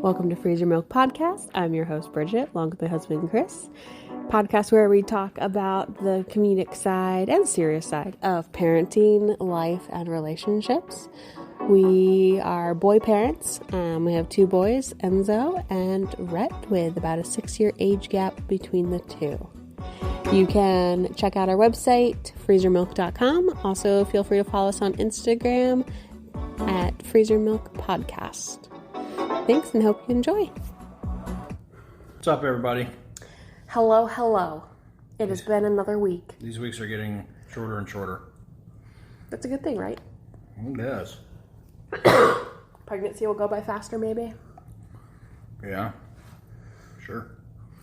Welcome to Freezer Milk Podcast. I'm your host, Bridget, along with my husband, Chris. Podcast where we talk about the comedic side and serious side of parenting, life, and relationships. We are boy parents. We have two boys, Enzo and Rhett, with about a 6-year age gap between the two. You can check out our website, freezermilk.com. Also, feel free to follow us on Instagram at Freezer Milk Podcast. Thanks and hope you enjoy. What's up, everybody? Hello. It has been another week. These weeks are getting shorter and shorter. That's a good thing, right? It is. Pregnancy will go by faster, maybe. Yeah, sure.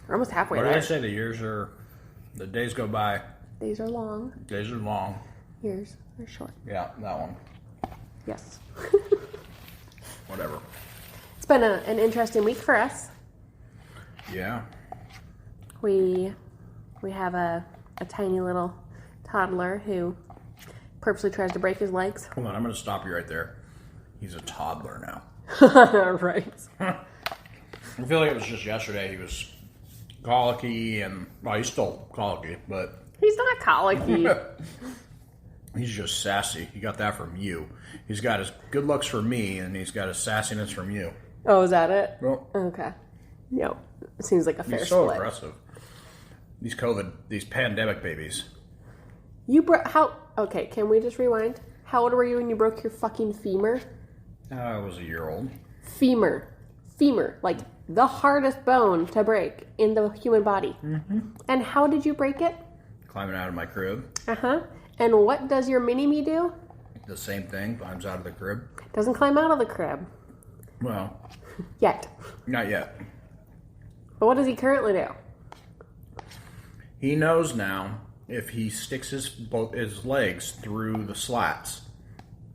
We're almost halfway What there. did I say? The days go by. Days are long. Days are long. Years are short. Yeah, that one. Yes. Whatever. It's been an interesting week for us. Yeah. We have a tiny little toddler who purposely tries to break his legs. Hold on, I'm going to stop you right there. He's a toddler now. Right. I feel like it was just yesterday he was colicky and, well, he's still colicky, but He's not colicky. he's just sassy. He got that from you. He's got his good looks from me, and he's got his sassiness from you. Oh, is that it? Well, Okay. No. It seems like a fair he's so split. aggressive. These pandemic babies. Okay, can we just rewind? How old were you when you broke your fucking femur? I was a year old. Femur, like the hardest bone to break in the human body. Mm-hmm. And how did you break it? Climbing out of my crib. And what does your mini-me do? The same thing. Climbs out of the crib. Doesn't climb out of the crib. Well, Yet. not yet. But what does he currently do? He knows now if he sticks both his legs through the slats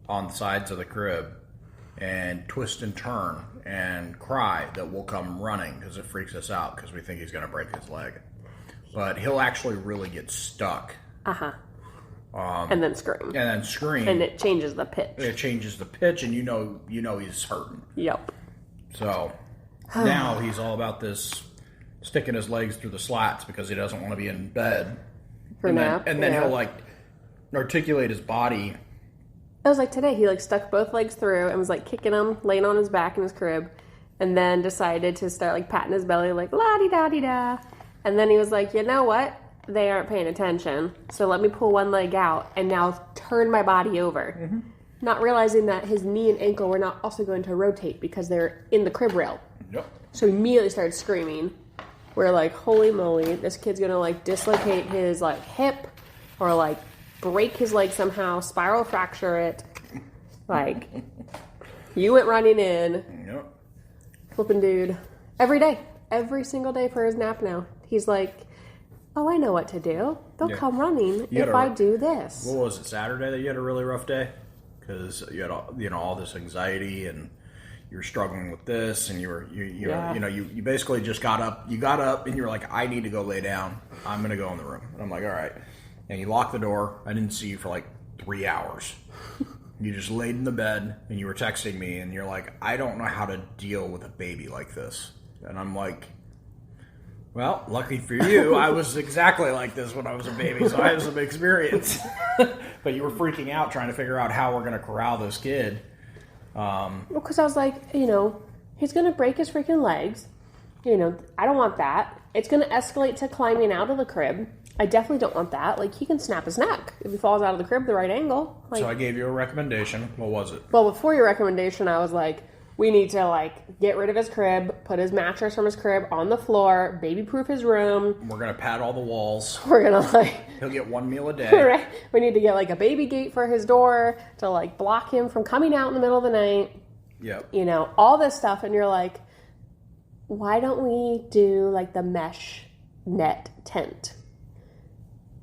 on the sides of the crib and twist and turn and cry, that we'll come running because it freaks us out because we think he's going to break his leg. But he'll actually really get stuck. And then scream. And then scream. And it changes the pitch. It changes the pitch, and you know he's hurting. Yep. So now he's all about this sticking his legs through the slats because he doesn't want to be in bed. For nap. And then he'll articulate his body. It was like today, he stuck both legs through and was kicking him, laying on his back in his crib, and then decided to start patting his belly la-di-da-di-da. And then he was like, you know what? They aren't paying attention, so let me pull one leg out and now turn my body over. Mm-hmm. Not realizing that his knee and ankle were not also going to rotate because they're in the crib rail. Yep. So he immediately started screaming. We're like, holy moly, this kid's gonna dislocate his hip or break his leg somehow, spiral fracture it. You went running in. Yep. Flipping dude. Every single day for his nap now. He's like, oh, I know what to do. They'll come running if I do this. What was it, Saturday that you had a really rough day? Because you had all this anxiety and you were struggling with this, and you basically just got up. You got up and you were like, I need to go lay down. I'm gonna go in the room. And I'm like, all right. And you locked the door. I didn't see you for 3 hours. You just laid in the bed and you were texting me, and you're like, I don't know how to deal with a baby like this. And I'm like, well, lucky for you, I was exactly like this when I was a baby, so I have some experience. But you were freaking out trying to figure out how we're going to corral this kid. Because I was like, he's going to break his freaking legs. I don't want that. It's going to escalate to climbing out of the crib. I definitely don't want that. He can snap his neck if he falls out of the crib the right angle. So I gave you a recommendation. What was it? Well, before your recommendation, I was like, we need to get rid of his crib, put his mattress from his crib on the floor, baby-proof his room. We're going to pad all the walls. We're going to He'll get one meal a day. Right? We need to get a baby gate for his door to block him from coming out in the middle of the night. Yep. All this stuff. And you're like, why don't we do the mesh net tent?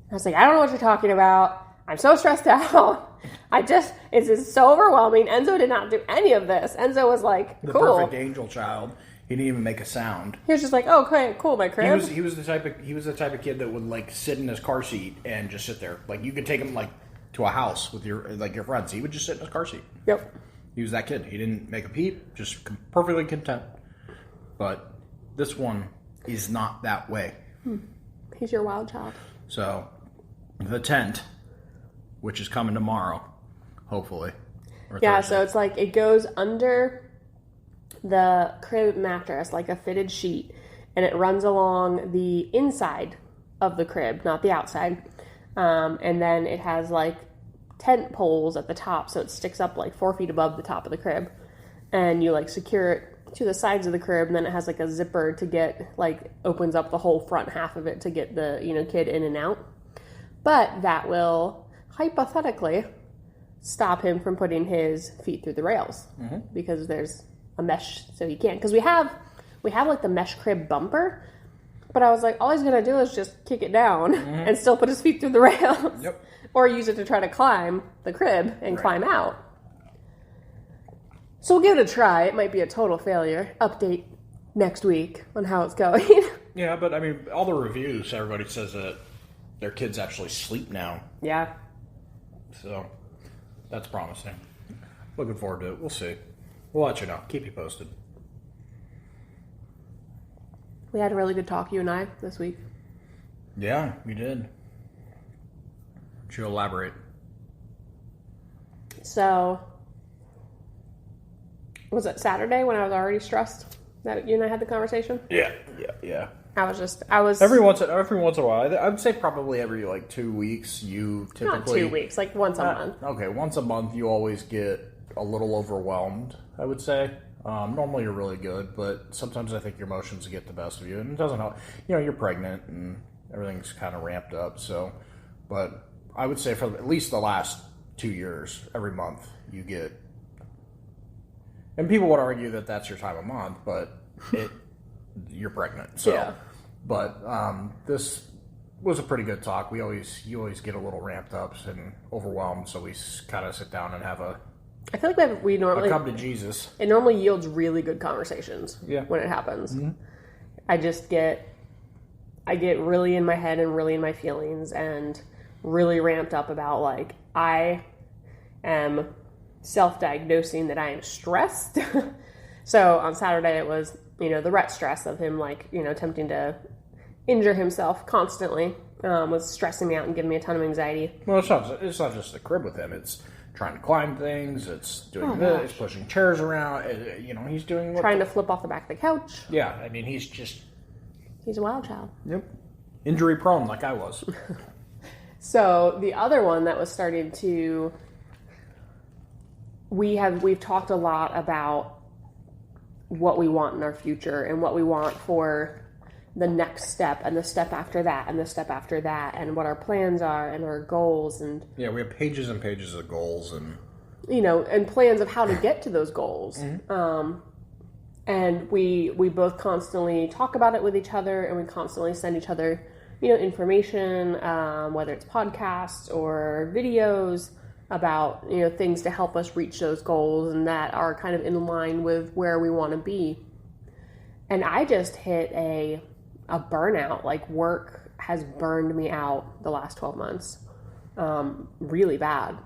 I was like, I don't know what you're talking about. I'm so stressed out. It's just so overwhelming. Enzo did not do any of this. Enzo was like, cool. The perfect angel child. He didn't even make a sound. He was just like, oh, okay, cool, my crib. He was the type of kid that would sit in his car seat and just sit there. You could take him to a house with your friends. He would just sit in his car seat. Yep. He was that kid. He didn't make a peep. Just perfectly content. But this one is not that way. He's your wild child. So, the tent, which is coming tomorrow, hopefully. Yeah, so it's like it goes under the crib mattress, like a fitted sheet, and it runs along the inside of the crib, not the outside. And then it has like tent poles at the top, so it sticks up like 4 feet above the top of the crib. And you like secure it to the sides of the crib, and then it has like a zipper to get, like, opens up the whole front half of it to get the, kid in and out. But that will hypothetically stop him from putting his feet through the rails, because there's a mesh, so he can't. Because we have like the mesh crib bumper, but I was like, all he's gonna do is just kick it down and still put his feet through the rails, or use it to try to climb the crib and climb out. So we'll give it a try. It might be a total failure. Update next week on how it's going. Yeah, but I mean, all the reviews, everybody says that their kids actually sleep now. Yeah. So that's promising. Looking forward to it. We'll see. We'll let you know. Keep you posted. We had a really good talk, you and I, this week. Yeah, we did. Should elaborate. So, was it Saturday when I was already stressed that you and I had the conversation? Yeah. I was every once in a while. I would say probably every like 2 weeks. You typically not 2 weeks, like once a month. Okay, once a month you always get a little overwhelmed, I would say. Normally you're really good, but sometimes I think your emotions get the best of you, and it doesn't help. You're pregnant and everything's kind of ramped up. So, but I would say for at least the last 2 years, every month you get. And people would argue that that's your time of month, but you're pregnant. So, yeah. But this was a pretty good talk. You always get a little ramped up and overwhelmed, so we kind of sit down and have a. I feel like we normally come to Jesus. It normally yields really good conversations. Yeah. When it happens, I get really in my head and really in my feelings and really ramped up about, like, I am self-diagnosing that I am stressed. So on Saturday it was, the Rhett stress of him, like, attempting to injure himself constantly, was stressing me out and giving me a ton of anxiety. Well, it's not just the crib with him. It's trying to climb things. It's doing this. It's pushing chairs around. He's doing trying to flip off the back of the couch. Yeah, I mean, he's a wild child. Yep. Injury prone, like I was. So the other one that was starting to, we've talked a lot about what we want in our future and what we want for the next step and the step after that and the step after that and what our plans are and our goals. And yeah, we have pages and pages of goals and and plans of how to get to those goals. And we both constantly talk about it with each other, and we constantly send each other information, whether it's podcasts or videos about things to help us reach those goals and that are kind of in line with where we want to be. And I just hit a burnout. Like, work has burned me out the last 12 months, really bad.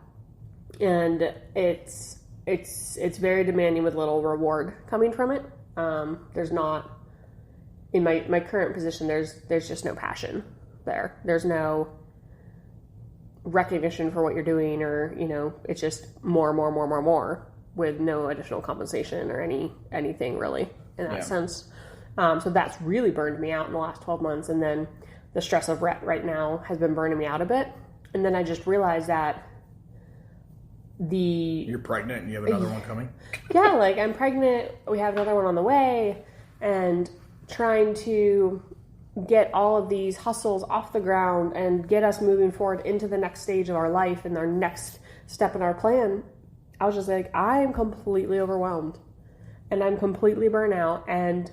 And it's very demanding with little reward coming from it. There's not, in my current position, there's just no passion there. There's no recognition for what you're doing, or it's just more with no additional compensation or anything really in that sense. So that's really burned me out in the last 12 months. And then the stress of Rhett right now has been burning me out a bit. And then I just realized that you're pregnant and you have another one coming? Yeah, like, I'm pregnant. We have another one on the way, and trying to get all of these hustles off the ground and get us moving forward into the next stage of our life and our next step in our plan. I was just like, I am completely overwhelmed and I'm completely burnt out, and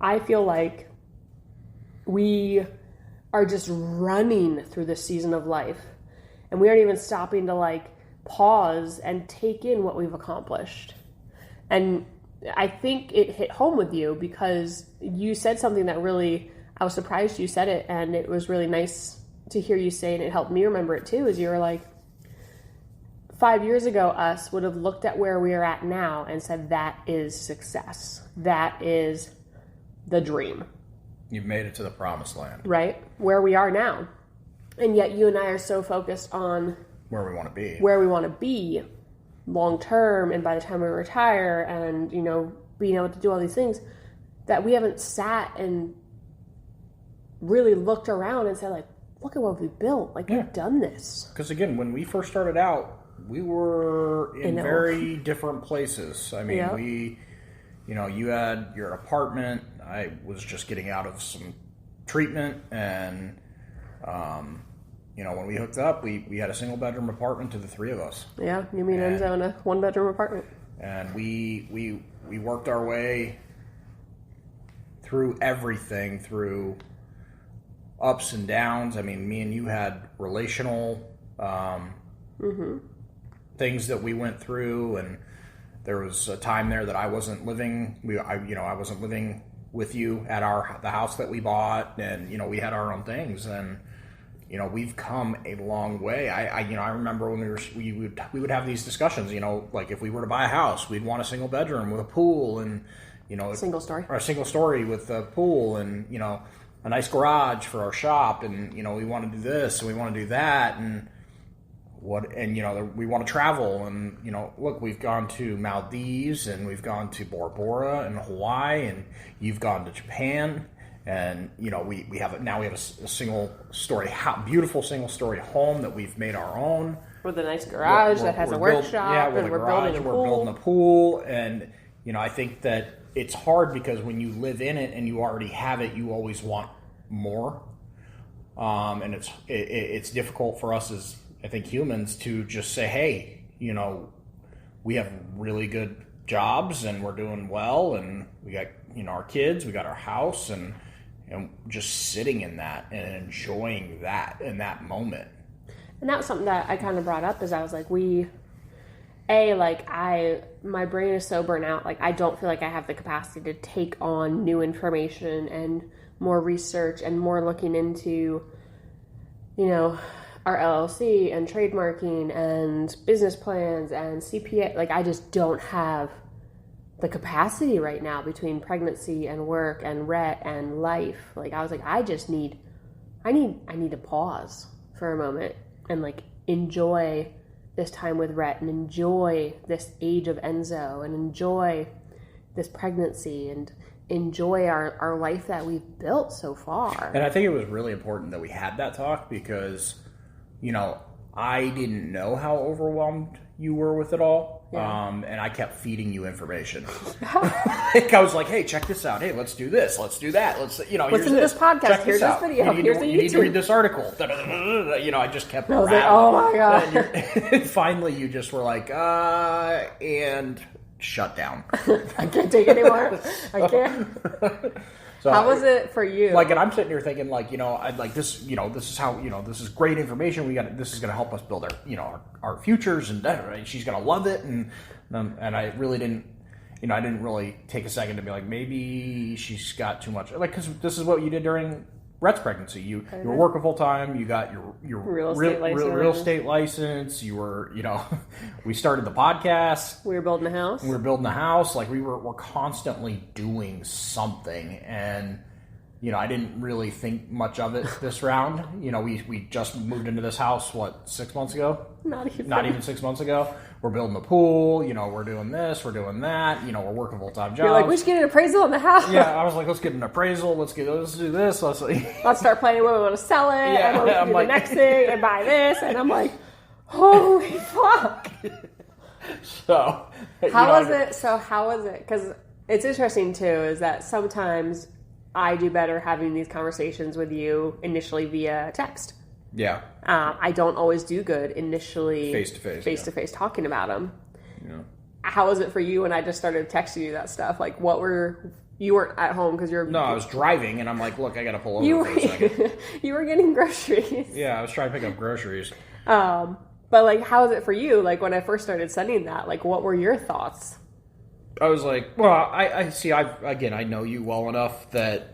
I feel like we are just running through this season of life, and we aren't even stopping to, like, pause and take in what we've accomplished. And I think it hit home with you because you said something that really, I was surprised you said it, and it was really nice to hear you say, and it helped me remember it too, is you were like, 5 years ago, us would have looked at where we are at now and said, that is success. That is the dream. You've made it to the promised land. Right? Where we are now. And yet you and I are so focused on where we want to be long term, and by the time we retire, and, you know, being able to do all these things, that we haven't sat and really looked around and said, like, look at what we've built. Like, we've done this. Because, again, when we first started out, we were in very different places. I mean, we, you know, you had your apartment. I was just getting out of some treatment, and, you know, when we hooked up, we had a single-bedroom apartment to the three of us. Yeah, you mean Enzo in a one-bedroom apartment. And we worked our way through everything, through ups and downs. I mean, me and you had relational things that we went through, and there was a time there that I wasn't living. I wasn't living with you at the house that we bought, and, you know, we had our own things, and, you know, we've come a long way. I remember when we would have these discussions, you know, like if we were to buy a house, we'd want a single bedroom with a pool, and, you know, a single story with a pool, and, you know, a nice garage for our shop, and, you know, we want to do this and we want to do that, and you know, we want to travel, and, you know, look, we've gone to Maldives, and we've gone to Bora Bora and Hawaii, and you've gone to Japan. And, you know, we have a single story, beautiful single story home that we've made our own. With a nice garage that has a workshop, and we're building a pool. And, you know, I think that it's hard because when you live in it and you already have it, you always want more. And it's difficult for us as, I think, humans to just say, hey, you know, we have really good jobs and we're doing well, and we got, you know, our kids, we got our house, and just sitting in that and enjoying that in that moment. And that was something that I kind of brought up, is I was like, my brain is so burnt out. Like, I don't feel like I have the capacity to take on new information and more research and more looking into, you know, our LLC and trademarking and business plans and CPA. Like, I just don't have the capacity right now between pregnancy and work and Rhett and life. Like, I was like, I need to pause for a moment and, like, enjoy this time with Rhett, and enjoy this age of Enzo, and enjoy this pregnancy, and enjoy our life that we've built so far. And I think it was really important that we had that talk, because, you know, I didn't know how overwhelmed you were with it all. Yeah. And I kept feeding you information. Like, I was like, hey, check this out. Hey, let's do this. Let's do that. Listen to this podcast. Check here's this video. Here's the YouTube. You need to read this article. You know, I just kept I was like, oh my God. And finally, you just were like, and shut down. I can't take it anymore. I can't. So, how was it for you? Like, and I'm sitting here thinking, like, you know, I'd like this, you know, this is how, you know, this is great information. This is going to help us build our, you know, our futures, and she's going to love it. And I really didn't, you know, I didn't really take a second to be like, maybe she's got too much. Like, because this is what you did during Rhett's pregnancy. You were working full time. You got your real estate license. You were, you know, we started the podcast. We were building a house. Like, we're constantly doing something, and, you know, I didn't really think much of it this round. You know, we just moved into this house 6 months ago? Not even 6 months ago. We're building a pool, you know, we're doing this, we're doing that, you know, we're working full-time jobs. You're like, we should get an appraisal on the house. Yeah, I was like, let's get an appraisal, let's do this, let's start planning when we want to sell it, and when we can do the next thing, and buy this, and I'm like, holy fuck. So, how was it? Because it's interesting, too, is that sometimes I do better having these conversations with you initially via text. Yeah. I don't always do good initially face to face talking about them. Yeah. How was it for you when I just started texting you that stuff? Like, you weren't at home because you're... No, I was driving, and I'm like, look, I got to pull over for a second. You were getting groceries. Yeah, I was trying to pick up groceries. But, like, how was it for you? Like, when I first started sending that, like, what were your thoughts? I was like, well, I see, I know you well enough that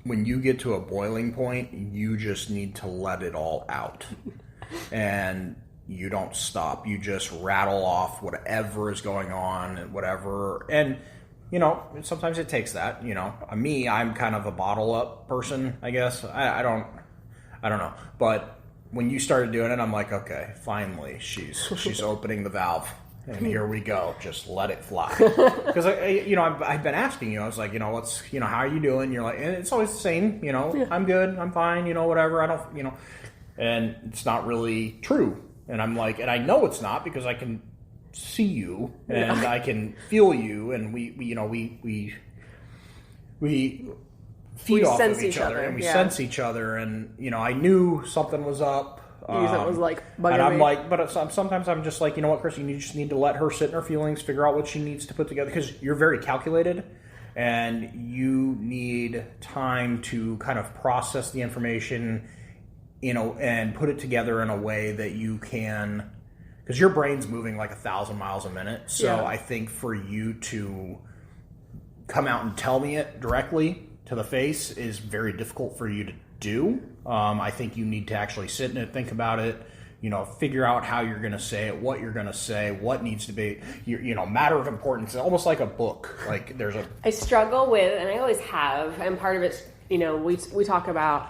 when you get to a boiling point, you just need to let it all out. And you don't stop. You just rattle off whatever is going on and whatever. And sometimes it takes that. Me, I'm kind of a bottle up person, I guess. I don't know, but when you started doing it, I'm like, okay, finally, she's opening the valve. And here we go. Just let it fly. Because I've been asking you. I was like, how are you doing? You're like, and it's always the same. I'm good. I'm fine. Whatever. I don't. And it's not really true. And I'm like, and I know it's not because I can see you and I can feel you, and we feed off of each other, and we sense each other. And I knew something was up. That was like bugging and I'm me. like, but sometimes I'm just like, Chris, you just need to let her sit in her feelings, figure out what she needs to put together, because you're very calculated, and you need time to kind of process the information, and put it together in a way that you can, because your brain's moving like 1,000 miles a minute. So I think for you to come out and tell me it directly to the face is very difficult for you to do. I think you need to actually sit in it, think about it, figure out how you're going to say it, what you're going to say, what needs to be, matter of importance, almost like a book. Like I struggle with, and I always have, and part of it's, we talk about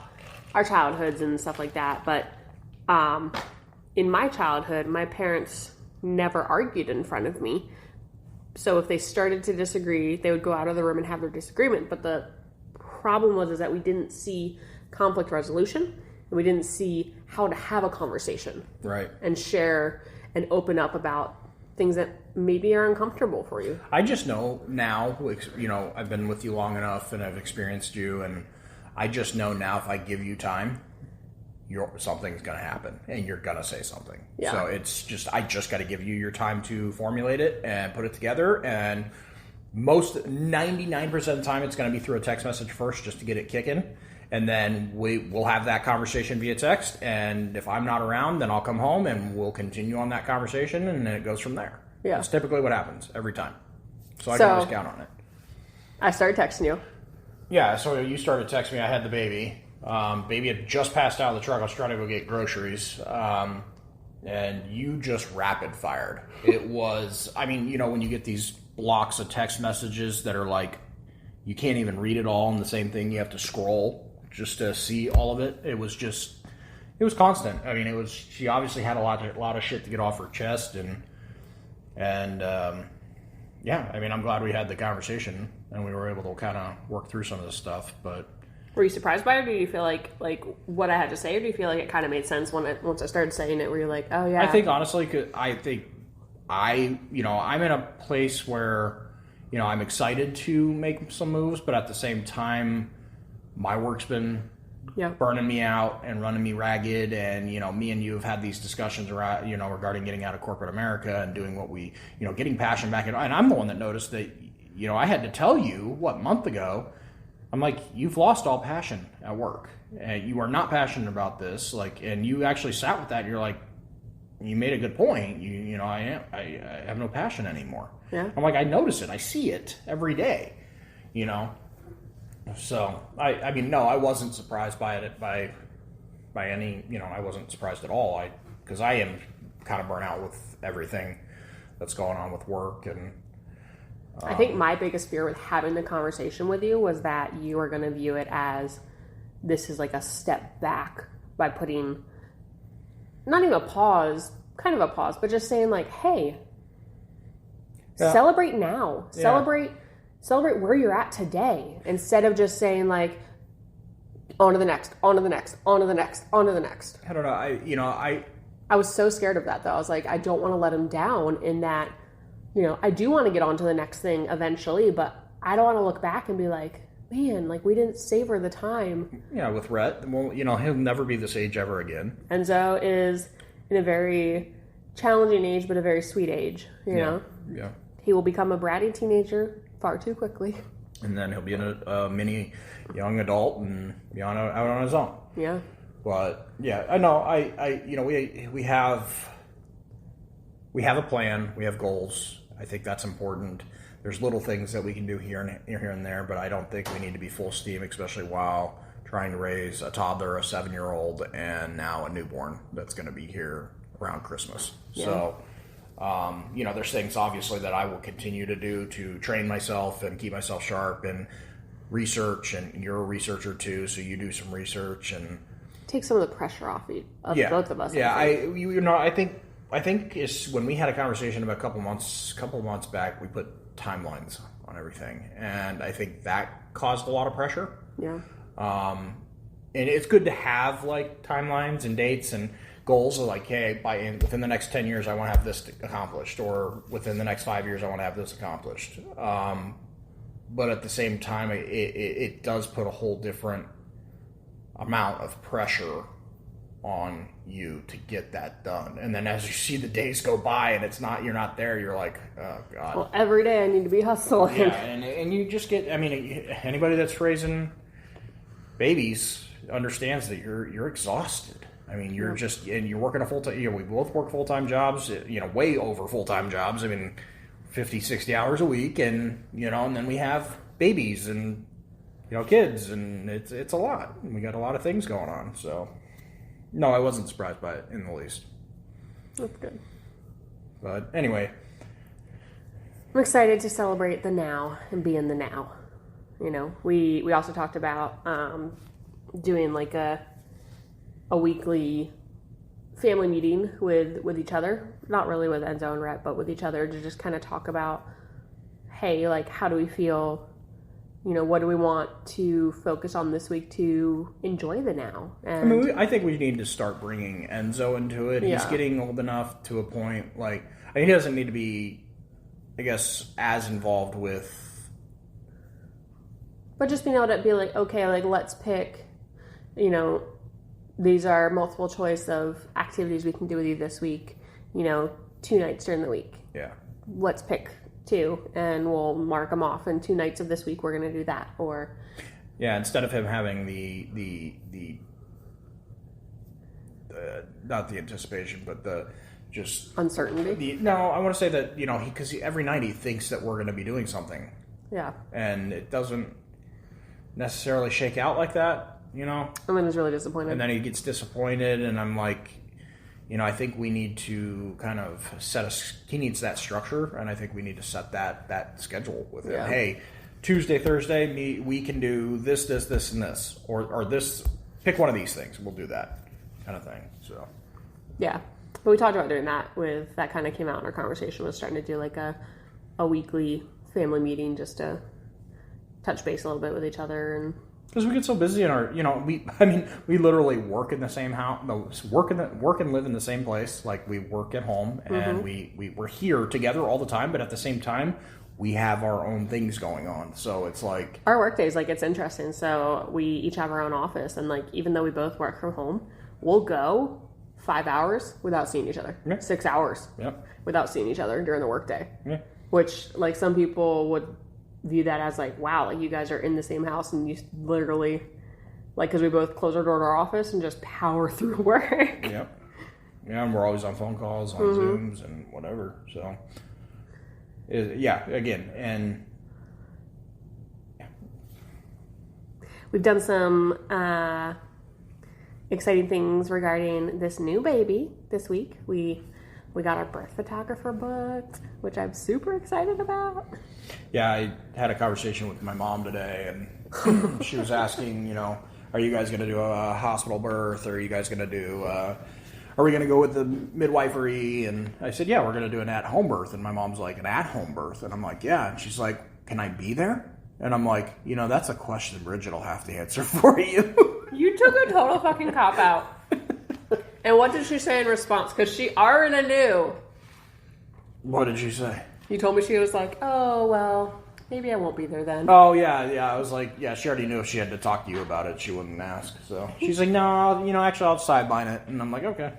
our childhoods and stuff like that, but in my childhood, my parents never argued in front of me. So if they started to disagree, they would go out of the room and have their disagreement. But the problem was that we didn't see conflict resolution, and we didn't see how to have a conversation, right, and share and open up about things that maybe are uncomfortable for you. I just know now, I've been with you long enough and I've experienced you, and I just know now if I give you time, something's going to happen and you're going to say something. Yeah. So it's just, I just got to give you your time to formulate it and put it together, and 99% of the time it's going to be through a text message first, just to get it kicking. And then we'll have that conversation via text. And if I'm not around, then I'll come home and we'll continue on that conversation. And then it goes from there. Yeah. That's typically what happens every time. So I can always count on it. I started texting you. Yeah. So you started texting me. I had the baby. Baby had just passed out of the truck. I was trying to go get groceries. And you just rapid fired. It was, when you get these blocks of text messages that are like, you can't even read it all in the same thing. You have to scroll just to see all of it. It was constant. She obviously had a lot of shit to get off her chest, and I'm glad we had the conversation and we were able to kind of work through some of this stuff. But were you surprised by it, or do you feel like what I had to say, or do you feel like it kind of made sense once I started saying it, where you're like, oh yeah? I think honestly, I'm in a place where, I'm excited to make some moves, but at the same time, my work's been burning me out and running me ragged. And, me and you have had these discussions around, regarding getting out of corporate America and doing what we, getting passion back. And I'm the one that noticed that, I had to tell you, a month ago, I'm like, you've lost all passion at work. And you are not passionate about this. And you actually sat with that and you're like, you made a good point. I have no passion anymore. Yeah. I'm like, I notice it. I see it every day, So, no, I wasn't surprised by it by any, I wasn't surprised at all. Because I am kind of burnt out with everything that's going on with work. And I think my biggest fear with having the conversation with you was that you are going to view it as this is like a step back by putting, not even a pause, kind of a pause, but just saying like, hey, celebrate now. Yeah. Celebrate where you're at today, instead of just saying like, on to the next, on to the next, on to the next, on to the next. I don't know. I was so scared of that though. I was like, I don't want to let him down in that, I do want to get on to the next thing eventually, but I don't want to look back and be like, man, we didn't savor the time. Yeah, with Rhett, well, he'll never be this age ever again. Enzo is in a very challenging age, but a very sweet age, you know? Yeah. He will become a bratty teenager far too quickly. And then he'll be a mini young adult and be out on his own. Yeah. But, yeah, I know, we have a plan, we have goals. I think that's important. There's little things that we can do here and there, but I don't think we need to be full steam, especially while trying to raise a toddler, a 7-year-old, and now a newborn that's going to be here around Christmas. Yeah. So, There's things obviously that I will continue to do to train myself and keep myself sharp and research. And you're a researcher too, so you do some research and take some of the pressure off both of us. Yeah, I think it's when we had a conversation about a couple months back, we put timelines on everything, and I think that caused a lot of pressure. Yeah. And it's good to have like timelines and dates and goals of like, hey, within the next 10 years, I want to have this accomplished, or within the next 5 years, I want to have this accomplished. But at the same time, it does put a whole different amount of pressure on you to get that done. And then as you see the days go by and you're not there, you're like, oh God. Well, every day I need to be hustling. Yeah, and you just get, anybody that's raising babies understands that you're exhausted. You're just, and you're working a full-time, we both work full-time jobs, way over full-time jobs. 50, 60 hours a week, and, and then we have babies and, kids, and it's a lot. We got a lot of things going on, so. No, I wasn't surprised by it in the least. That's good. But anyway. I'm excited to celebrate the now and be in the now. We also talked about doing like a weekly family meeting with each other. Not really with Enzo and Rhett, but with each other to just kind of talk about, hey, like, how do we feel? What do we want to focus on this week to enjoy the now? And I think we need to start bringing Enzo into it. Yeah. He's getting old enough to a point, like, he doesn't need to be, I guess, as involved with. But just being able to be like, okay, like, let's pick, these are multiple choice of activities we can do with you this week, 2 nights during the week. Yeah. Let's pick 2 and we'll mark them off, and 2 nights of this week we're going to do that. Or instead of him having the not the anticipation, but the just uncertainty. I want to say that because every night he thinks that we're going to be doing something. Yeah. And it doesn't necessarily shake out like that. And then he's really disappointed. And then he gets disappointed, and I'm like, I think we need to kind of he needs that structure, and I think we need to set that schedule with him. Yeah. Hey, Tuesday, Thursday, we can do this, and this, or this, pick one of these things, we'll do that kind of thing. So, yeah. But we talked about doing that that kind of came out in our conversation, was starting to do like a weekly family meeting just to touch base a little bit with each other. And because we get so busy in our, we literally work in the same house, work and live in the same place. Like, we work at home, and we're here together all the time, but at the same time, we have our own things going on. So it's like our work days, like, it's interesting. So we each have our own office, and like, even though we both work from home, we'll go 5 hours without seeing each other. Yeah. 6 hours without seeing each other during the workday. Yeah. Which, like, some people would view that as like, wow, like, you guys are in the same house and you literally, like, because we both close our door to our office and just power through work. Yep. Yeah, and we're always on phone calls, on Zooms, and whatever. So, again, and we've done some exciting things regarding this new baby this week. We got our birth photographer booked, which I'm super excited about. Yeah, I had a conversation with my mom today, and she was asking, are you guys going to do a hospital birth, or are you guys going to do, are we going to go with the midwifery? And I said, yeah, we're going to do an at-home birth. And my mom's like, an at-home birth? And I'm like, yeah. And she's like, can I be there? And I'm like, that's a question Bridget will have to answer for you. You took a total fucking cop-out. And what did she say in response? Because she already knew. What did she say? You told me she was like, oh, well, maybe I won't be there then. Oh, yeah. I was like, yeah, she already knew if she had to talk to you about it, she wouldn't ask. So she's like, no, actually, I'll sideline it. And I'm like, okay.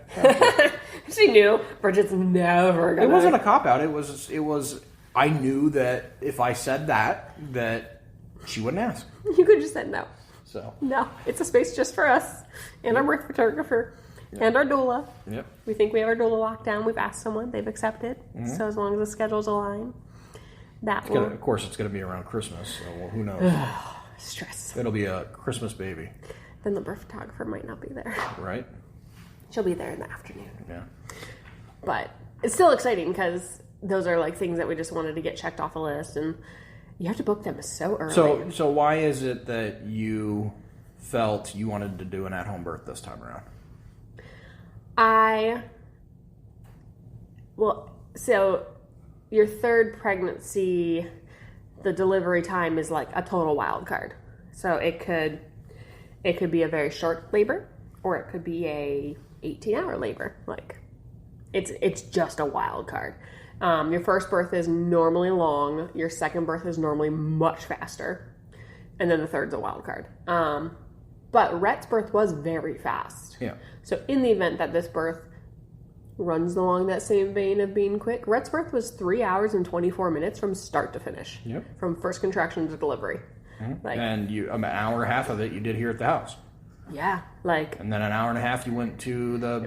She knew. Bridget's never going to. It wasn't a cop-out. It was, I knew that if I said that she wouldn't ask. You could have just said no. So. No, it's a space just for us and our birth photographer. Yep. And our doula. Yep. We think we have our doula locked down. We've asked someone. They've accepted. Mm-hmm. So as long as the schedules align, of course, it's going to be around Christmas. So who knows? Stress. It'll be a Christmas baby. Then the birth photographer might not be there. Right. She'll be there in the afternoon. Yeah. But it's still exciting because those are like things that we just wanted to get checked off the list, and you have to book them so early. So why is it that you felt you wanted to do an at-home birth this time around? So your third pregnancy, the delivery time is like a total wild card. So it could be a very short labor, or it could be a 18-hour labor. Like it's just a wild card. Your first birth is normally long. Your second birth is normally much faster, and then the third's a wild card. But Rhett's birth was very fast. Yeah. So in the event that this birth runs along that same vein of being quick, Rhett's birth was 3 hours and 24 minutes from start to finish. Yep. From first contraction to delivery. Mm-hmm. And an hour and a half of it you did here at the house. Yeah, and then an hour and a half you went to the.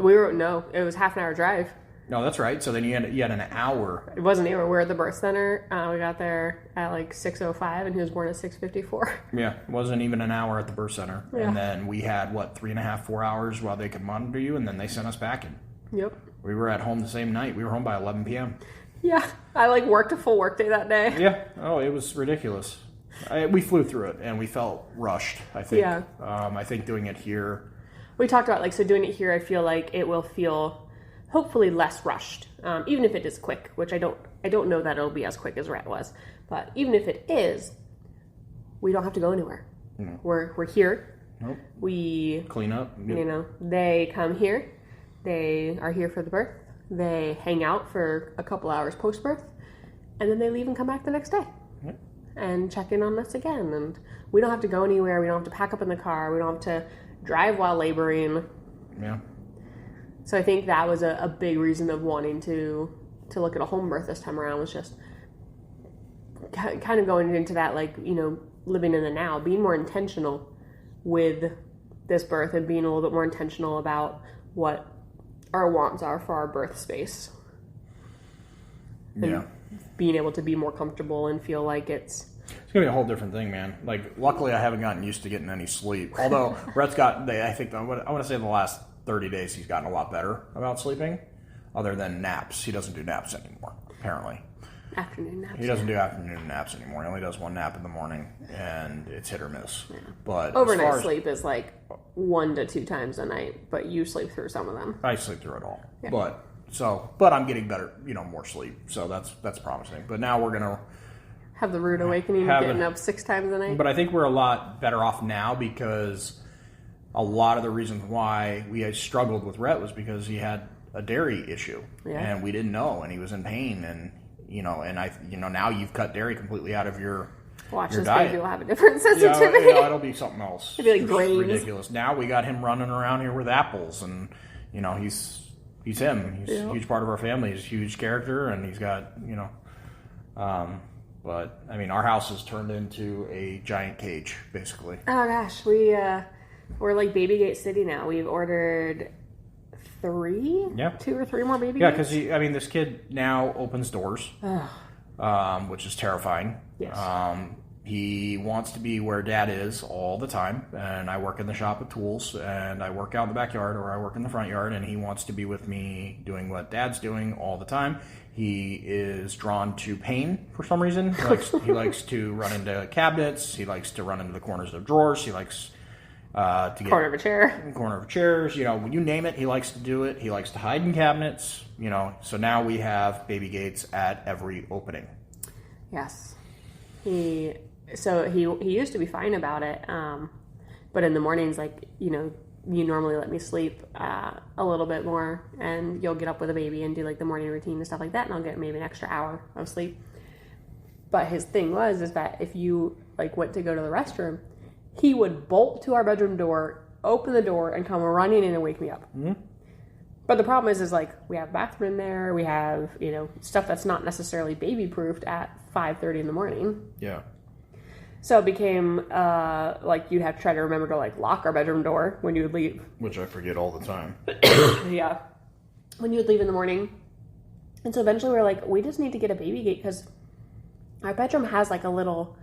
It was half an hour drive. No, that's right. So then you had an hour. It wasn't even. We were at the birth center. We got there at like 6:05, and he was born at 6:54. Yeah, it wasn't even an hour at the birth center. Yeah. And then we had 3.5, 4 hours while they could monitor you, and then they sent us back in. Yep. We were at home the same night. We were home by 11 p.m. Yeah, I worked a full work day that day. Yeah. Oh, it was ridiculous. We flew through it, and we felt rushed, I think. Yeah. I think doing it here. We talked about, doing it here, I feel like it will feel hopefully less rushed, even if it is quick, which I don't know that it'll be as quick as Rhett was. But even if it is, we don't have to go anywhere. No. We're here. Nope. We clean up. Yep. They come here. They are here for the birth. They hang out for a couple hours post-birth, and then they leave and come back the next day. Yep. And check in on us again. And we don't have to go anywhere. We don't have to pack up in the car. We don't have to drive while laboring. Yeah. So I think that was a big reason of wanting to look at a home birth this time around, was just kind of going into that, living in the now, being more intentional with this birth and being a little bit more intentional about what our wants are for our birth space. Yeah. Being able to be more comfortable and feel like it's going to be a whole different thing, man. Luckily I haven't gotten used to getting any sleep. Although Rhett's I want to say in the last 30 days he's gotten a lot better about sleeping, other than naps. He doesn't do naps anymore, apparently. Afternoon naps. He doesn't do afternoon naps anymore. He only does one nap in the morning, and it's hit or miss. Yeah. But overnight sleep is 1 to 2 times a night, but you sleep through some of them. I sleep through it all. Yeah. But I'm getting better, more sleep. So that's promising. But now we're gonna have the rude awakening of getting up 6 times a night. But I think we're a lot better off now, because a lot of the reasons why we had struggled with Rhett was because he had a dairy issue, and we didn't know, and he was in pain, and now you've cut dairy completely out of your this diet. baby will have a different sensitivity. Yeah, it'll be something else. It'll be like grains. Ridiculous. Now we got him running around here with apples, and he's him. He's a huge part of our family. He's a huge character, and he's got but I mean, our house has turned into a giant cage, basically. Oh gosh, we're like Babygate City now. We've ordered 2 or 3 more baby gates. Yeah, because this kid now opens doors, which is terrifying. Yes. He wants to be where Dad is all the time, and I work in the shop with tools, and I work out in the backyard, or I work in the front yard, and he wants to be with me doing what Dad's doing all the time. He is drawn to pain for some reason. He likes to run into cabinets. He likes to run into the corners of drawers. He likes to get corner of a chair. Corner of chairs. When you name it, he likes to do it. He likes to hide in cabinets. So now we have baby gates at every opening. Yes. He used to be fine about it, but in the mornings, you normally let me sleep a little bit more, and you'll get up with a baby and do the morning routine and stuff like that, and I'll get maybe an extra hour of sleep. But his thing is that if you went to go to the restroom, he would bolt to our bedroom door, open the door, and come running in and wake me up. Mm-hmm. But the problem is we have a bathroom in there, we have stuff that's not necessarily baby proofed at 5:30 in the morning. Yeah. So it became, you'd have to try to remember to, lock our bedroom door when you would leave. Which I forget all the time. Yeah. When you would leave in the morning. And so eventually we were we just need to get a baby gate, because our bedroom has, a little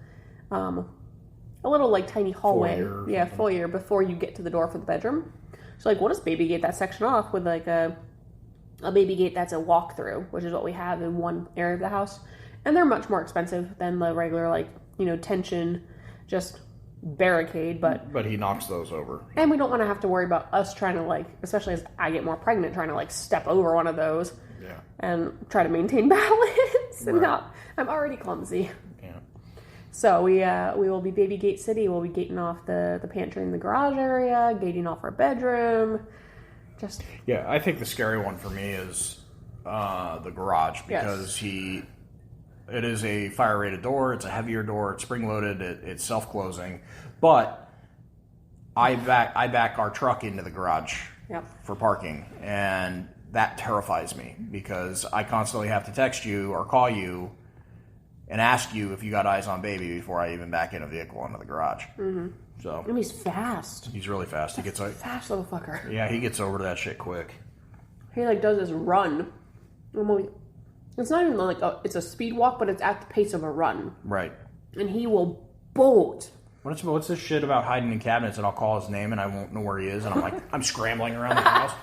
tiny hallway. Foyer before you get to the door for the bedroom. So, we'll just baby gate that section off with, a a baby gate that's a walk-through, which is what we have in one area of the house. And they're much more expensive than the regular, like, tension, just barricade. But he knocks those over. And we don't want to have to worry about us trying to, like, especially as I get more pregnant, trying to, like, step over one of those. Yeah. And try to maintain balance. And I'm already clumsy. Yeah. So we will be baby gate city. We'll be gating off the pantry and the garage area, gating off our bedroom. Yeah, I think the scary one for me is the garage, because it is a fire rated door. It's a heavier door. It's spring loaded. It's self closing. But I back our truck into the garage for parking, and that terrifies me because I constantly have to text you or call you and ask you if you got eyes on baby before I even back in a vehicle into the garage. Mm-hmm. So and he's fast. He's really fast. He gets fast little fucker. Yeah, he gets over to that shit quick. He like does this run. It's not even like it's a speed walk, but it's at the pace of a run. Right. And he will bolt. What's this shit about hiding in cabinets, and I'll call his name and I won't know where he is, and I'm like, I'm scrambling around the house.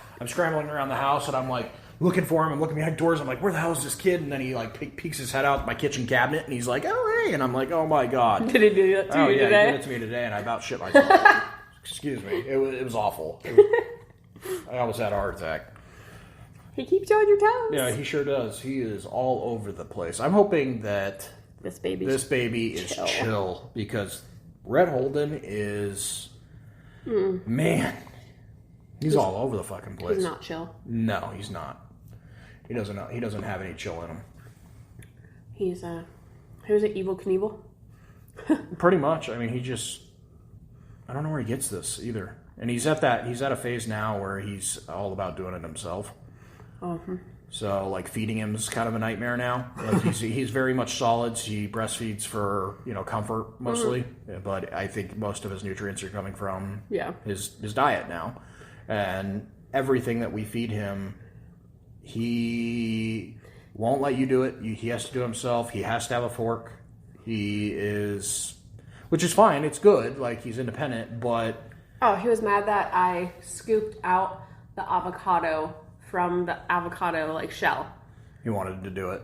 And I'm like looking for him. I'm looking behind doors. I'm like, where the hell is this kid? And then he like peeks his head out my kitchen cabinet, and he's like, oh hey, and I'm like, oh my god. Did he do that to you today? Oh yeah, he did it to me today, and I about shit myself. Excuse me. It was awful. I almost had a heart attack. He keeps you on your toes. Yeah, he sure does. He is all over the place. I'm hoping that this baby is chill, because Red Holden is man. He's all over the fucking place. He's not chill. No, he's not. He doesn't have any chill in him. He's who's it, Evel Knievel? Pretty much. I mean, I don't know where he gets this either. And he's at a phase now where he's all about doing it himself. Uh-huh. So, like, feeding him is kind of a nightmare now. Like, he's very much solids. He breastfeeds for, comfort mostly. Mm-hmm. But I think most of his nutrients are coming from his diet now. And everything that we feed him, he won't let you do it. He has to do it himself. He has to have a fork. Which is fine. It's good. Like, he's independent, but... Oh, he was mad that I scooped out the avocado from the avocado, like, shell. He wanted to do it.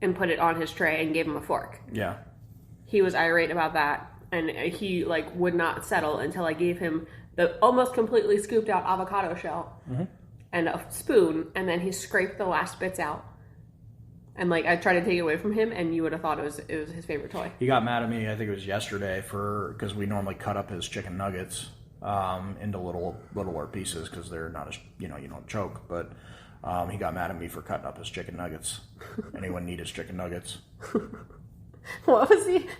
And put it on his tray and gave him a fork. Yeah. He was irate about that, and he, like, would not settle until I gave him the almost completely scooped out avocado shell and a spoon, and then he scraped the last bits out. And, like, I tried to take it away from him, and you would have thought it was his favorite toy. He got mad at me, I think it was yesterday, because we normally cut up his chicken nuggets into littler pieces, because they're not as, you don't choke. But he got mad at me for cutting up his chicken nuggets. Anyone need his chicken nuggets? What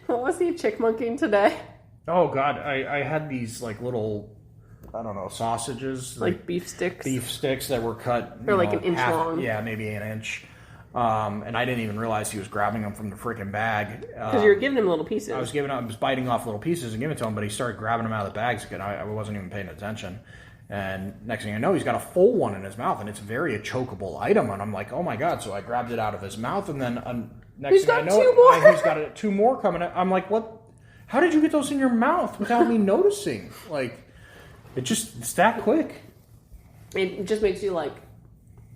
was he chick monkeying today? Oh, God. I had these, like, little... I don't know, sausages. Like beef sticks? Beef sticks that were cut... They're like an inch long. Yeah, maybe an inch. And I didn't even realize he was grabbing them from the freaking bag. Because you were giving him little pieces. I was biting off little pieces and giving it to him, but he started grabbing them out of the bags again. I wasn't even paying attention. And next thing I know, he's got a full one in his mouth, and it's very a chokeable item. And I'm like, oh my God. So I grabbed it out of his mouth, and then next thing I know, he's got two more coming out. I'm like, what? How did you get those in your mouth without me noticing? Like... It's that quick. It just makes you like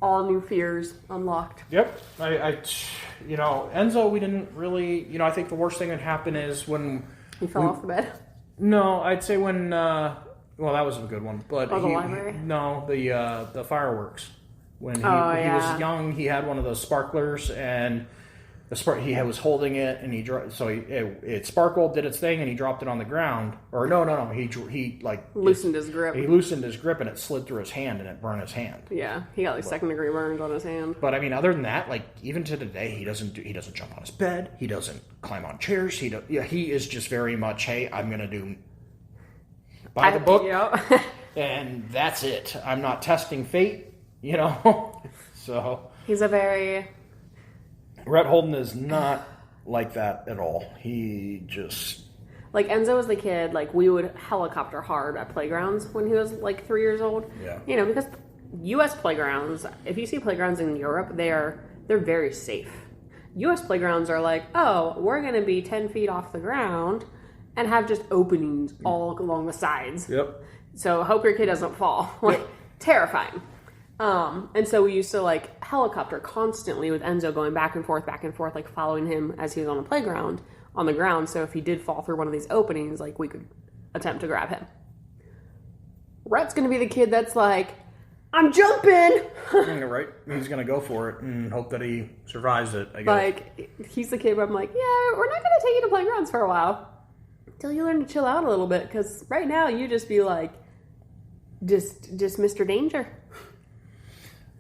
all new fears unlocked. Yep. Enzo, we didn't really, I think the worst thing that happened is when... He fell off the bed? No, I'd say when, that was a good one. But the library? No, the fireworks. When he was young, he had one of those sparklers, and... He was holding it, and it sparkled, did its thing, and he dropped it on the ground. Or no, he loosened his grip. He loosened his grip, and it slid through his hand, and it burned his hand. Yeah, he got second-degree burns on his hand. But I mean, other than that, like even to today, he doesn't jump on his bed. He doesn't climb on chairs. He is just very much, hey, I'm gonna do buy the book, and that's it. I'm not testing fate, So he's a very. Red Holden is not like that at all. He just... Like, Enzo was the kid, like, we would helicopter hard at playgrounds when he was, like, 3 years old. Yeah. Because U.S. playgrounds, if you see playgrounds in Europe, they're very safe. U.S. playgrounds are like, oh, we're going to be 10 feet off the ground and have just openings all along the sides. Yep. So hope your kid doesn't fall. Like, terrifying. And so we used to like helicopter constantly with Enzo going back and forth, like following him as he was on the playground on the ground. So if he did fall through one of these openings, like we could attempt to grab him. Rhett's going to be the kid that's like, I'm jumping. Right? He's going to go for it and hope that he survives it, I guess. Like, he's the kid where I'm like, yeah, we're not going to take you to playgrounds for a while until you learn to chill out a little bit. Because right now you just be like, just Mr. Danger.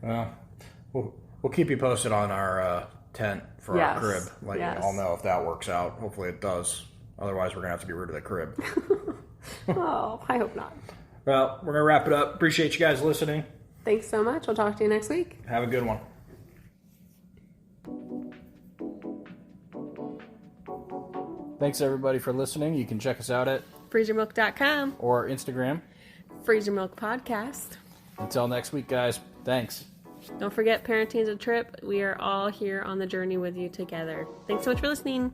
Well, we'll keep you posted on our tent for our crib. I'll know if that works out. Hopefully it does. Otherwise, we're going to have to get rid of the crib. Oh, I hope not. Well, we're going to wrap it up. Appreciate you guys listening. Thanks so much. We'll talk to you next week. Have a good one. Thanks, everybody, for listening. You can check us out at freezermilk.com or Instagram. Freezer Milk Podcast. Until next week, guys. Thanks. Don't forget, parenting is a trip. We are all here on the journey with you together. Thanks so much for listening.